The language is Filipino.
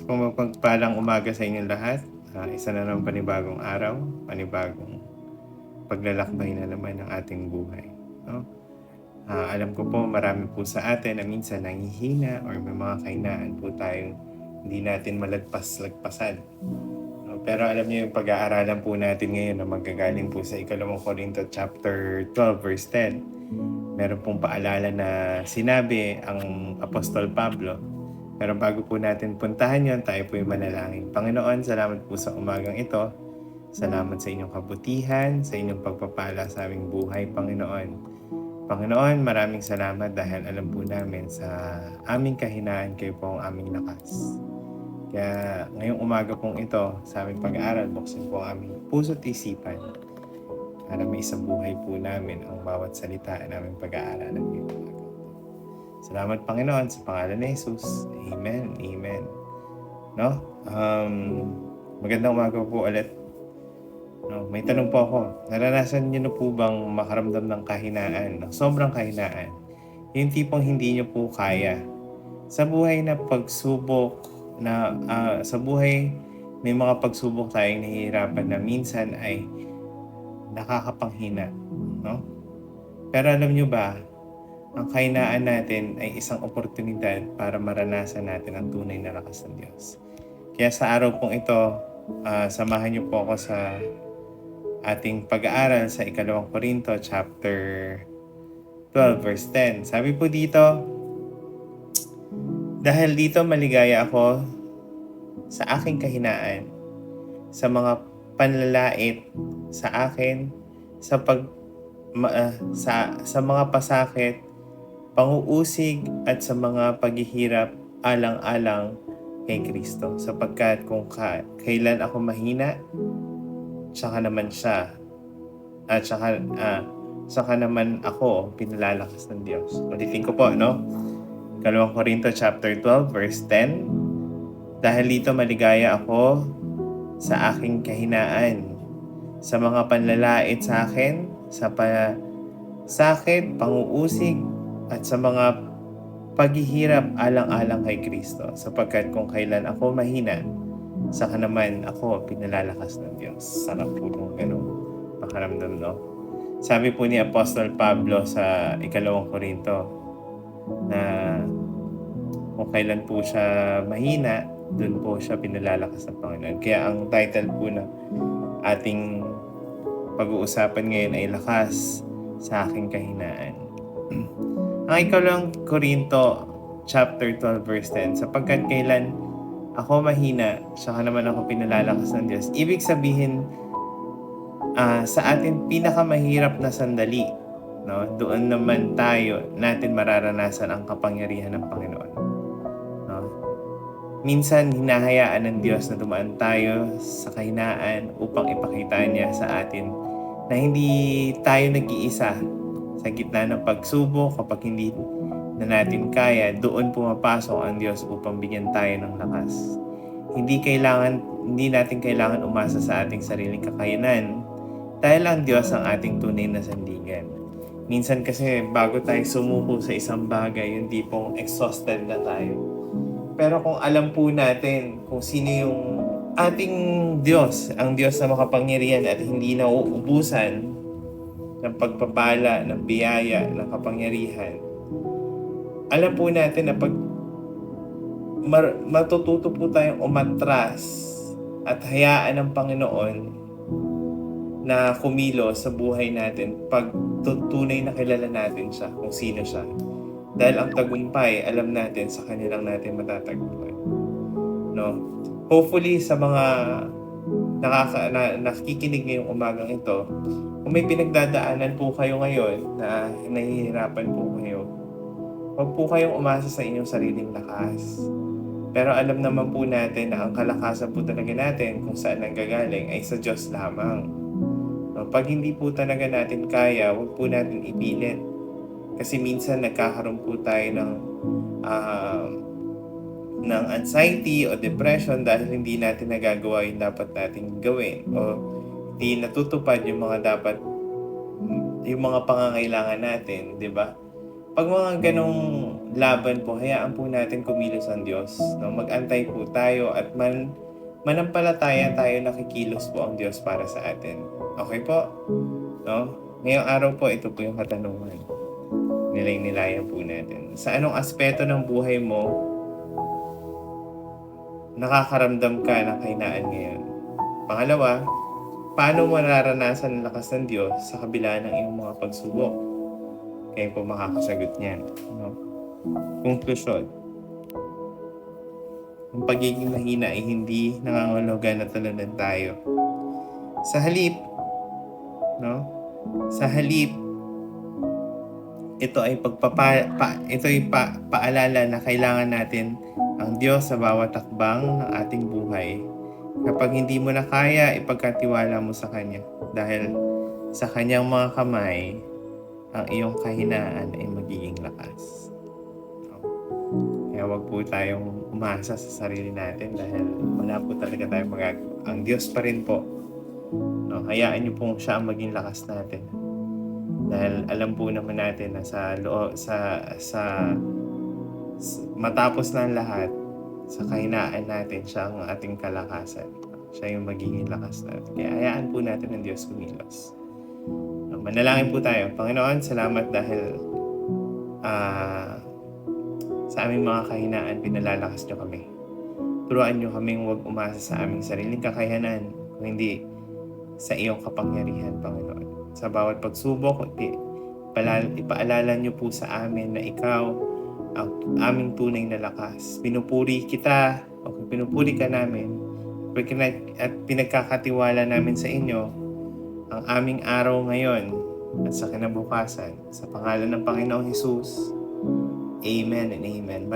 So, mapagpalang umaga sa inyong lahat. Isa na naman panibagong araw, panibagong paglalakbay na naman ng ating buhay. No? Alam ko po marami po sa atin na minsan nanghihina or may mga kahinaan po tayong hindi natin malagpas-lagpasan. No? Pero alam niyo yung pag-aaralan po natin ngayon na magagaling po sa 2 Corinto chapter 12 verse 10. Meron pong paalala na sinabi ang Apostol Pablo. Pero bago po natin puntahan yon, tayo po yung manalangin. Panginoon, salamat po sa umagang ito. Salamat sa inyong kabutihan, sa inyong pagpapala sa aming buhay, Panginoon. Panginoon, maraming salamat dahil alam po namin sa aming kahinaan, kayo po ang aming lakas. Kaya ngayong umaga pong ito, sa aming pag-aaral, buksan po ang aming puso't isipan para may isang buhay po namin ang bawat salita na aming pag-aaralan ngayong umaga. Salamat Panginoon sa pangalan ni Jesus. Amen. Amen. No? Magandang umaga po ulit. No, may tanong po ako. Naranasan niyo na po bang makaramdam ng kahinaan, ng sobrang kahinaan? Yung tipong hindi niyo po kaya. Sa buhay na pagsubok na sa buhay may mga pagsubok tayong nahihirapan na minsan ay nakakapanghina, no? Pero alam niyo ba, ang kahinaan natin ay isang oportunidad para maranasan natin ang tunay na lakas ng Diyos. Kaya sa araw pong ito, samahan niyo po ako sa ating pag-aaral sa 2 Corinto chapter 12 verse 10. Sabi po dito, dahil dito maligaya ako sa aking kahinaan, sa mga panlalait sa akin, sa mga pasakit, panguusig at sa mga paghihirap alang-alang kay Kristo, sapagkat kung kailan ako mahina, saka naman siya at saka naman ako pinalalakas ng Diyos. Ulitin ko po, no? 2 Corinto chapter 12 verse 10. Dahil dito maligaya ako sa aking kahinaan, sa mga panlalait sa akin, sa sakit, panguusig at sa mga paghihirap alang-alang kay Kristo, sapagkat kung kailan ako mahina, saka naman ako pinalalakas ng Diyos. Sarap po nung ganun pakaramdam, no? Sabi po ni Apostol Pablo sa 2 Corinto na kung kailan po siya mahina, doon po siya pinalalakas ng Panginoon. Kaya ang title po na ating pag-uusapan ngayon ay Lakas sa Aking Kahinaan. Ang 2 Corinto chapter 12 verse 10, sapagkat kailan ako mahina, saka naman ako pinalalakas ng Diyos. Ibig sabihin, sa atin pinakamahirap na sandali, no? Doon naman natin mararanasan ang kapangyarihan ng Panginoon. No? Minsan, hinahayaan ng Diyos na dumaan tayo sa kahinaan upang ipakita niya sa atin na hindi tayo nag-iisa sa gitna ng pagsubok. Kapag hindi na natin kaya, doon pumapasok ang Diyos upang bigyan tayo ng lakas. Hindi natin kailangan umasa sa ating sariling kakayanan dahil ang Diyos ang ating tunay na sandigan. Minsan kasi bago tayo sumuko sa isang bagay, yung tipong exhausted na tayo. Pero kung alam po natin kung sino yung ating Diyos, ang Diyos na makapangyarihan at hindi nauubusan ng pagpapala, ng biyaya, ng kapangyarihan, alam po natin na pag matututo po tayong umatras at hayaan ng Panginoon na kumilos sa buhay natin pag tunay na kilala natin siya, kung sino siya. Dahil ang tagumpay, alam natin, sa kanilang natin matatagpuan. No? Hopefully, sa mga nakikinig ngayong umagang ito, kung may pinagdadaanan po kayo ngayon na nahihirapan po kayo, huwag po kayong umasa sa inyong sariling lakas. Pero alam naman po natin na ang kalakasan po talaga natin kung saan nanggagaling ay sa Diyos lamang. No, pag hindi po talaga natin kaya, huwag po natin ipilit. Kasi minsan nagkakaroon po tayo ng anxiety o depression dahil hindi natin nagagawa yung dapat natin gawin o hindi natutupad yung mga pangangailangan natin, di ba? 'Pag mga gano'ng laban po, hayaan po natin kumilos ang Diyos, 'no? Mag-antay po tayo at manampalataya tayo na kikilos po ang Diyos para sa atin. Okey po, 'no? Ngayong araw po, ito po yung katanungan. Nilay-nilayan po natin. Sa anong aspeto ng buhay mo nakakaramdam ka ng kahinaan ngayon? Pangalawa, paano mo nararanasan ang lakas ng Diyos sa kabila ng iyong mga pagsubok? Kayo po makakasagot niyan, 'no? Konklusyon, ang pagiging mahina ay hindi nangangahulugan na tulunan tayo. Sa halip, 'no? Sa halip, ito ay paalala na kailangan natin ang Diyos sa bawat takbang ng ating buhay. Kapag hindi mo na kaya, ipagkatiwala mo sa Kanya dahil sa Kanyang mga kamay, ang iyong kahinaan ay magiging lakas. No? Kaya wag po tayong umasa sa sarili natin dahil wala po talaga tayong magagawa. Ang Diyos pa rin po. No? Hayaan niyo pong siya ang maging lakas natin. Dahil alam po naman natin na matapos na ang lahat, sa kahinaan natin, siya ang ating kalakasan. Siya yung magiging lakas natin. Kaya hayaan po natin ang Diyos kumilos. Manalangin po tayo. Panginoon, salamat dahil sa aming mga kahinaan, pinalalakas niyo kami. Turuan niyo kaming huwag umasa sa aming sariling kakayanan, kung hindi sa iyong kapangyarihan, Panginoon. Sa bawat pagsubok, ipaalala niyo po sa amin na ikaw ang aming tunay na lakas. Pinupuri kita, pinupuri ka namin, at pinagkakatiwala namin sa inyo ang aming araw ngayon at sa kinabukasan. Sa pangalan ng Panginoong Hesus, Amen and Amen.